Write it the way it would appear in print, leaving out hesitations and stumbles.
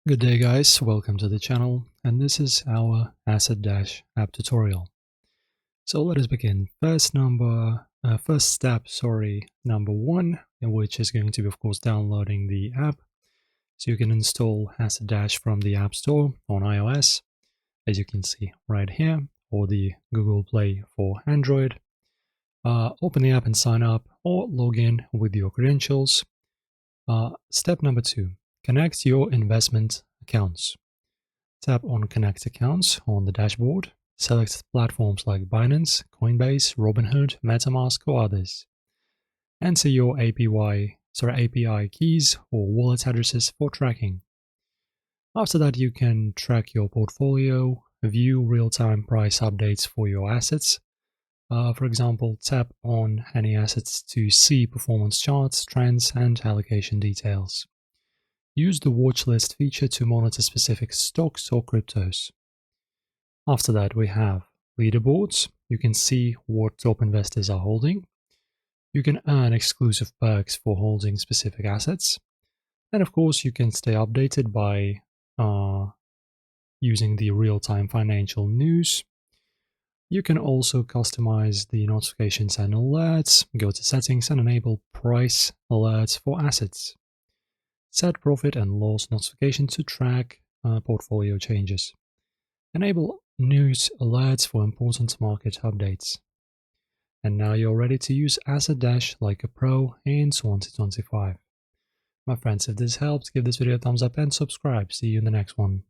Good day guys, welcome to the channel, and this is our AssetDash app tutorial. So let us begin. First step, number one, which is going to be of course downloading the app. So you can install AssetDash from the App Store on iOS, as you can see right here, or the Google Play for Android. Open the app and sign up or log in with your credentials. Step number two, connect your investment accounts. Tap on Connect Accounts on the dashboard. Select platforms like Binance, Coinbase, Robinhood, MetaMask, or others. Enter your API keys or wallet addresses for tracking. After that, you can track your portfolio, view real-time price updates for your assets. For example, tap on any assets to see performance charts, trends, and allocation details. Use the watch list feature to monitor specific stocks or cryptos. After that, we have leaderboards. You can see what top investors are holding. You can earn exclusive perks for holding specific assets. And of course, you can stay updated by using the real-time financial news. You can also customize the notifications and alerts, go to settings and enable price alerts for assets. Set profit and loss notification to track portfolio changes. Enable news alerts for important market updates. And now you're ready to use AssetDash like a pro in 2025. My friends, if this helped, give this video a thumbs up and subscribe. See you in the next one.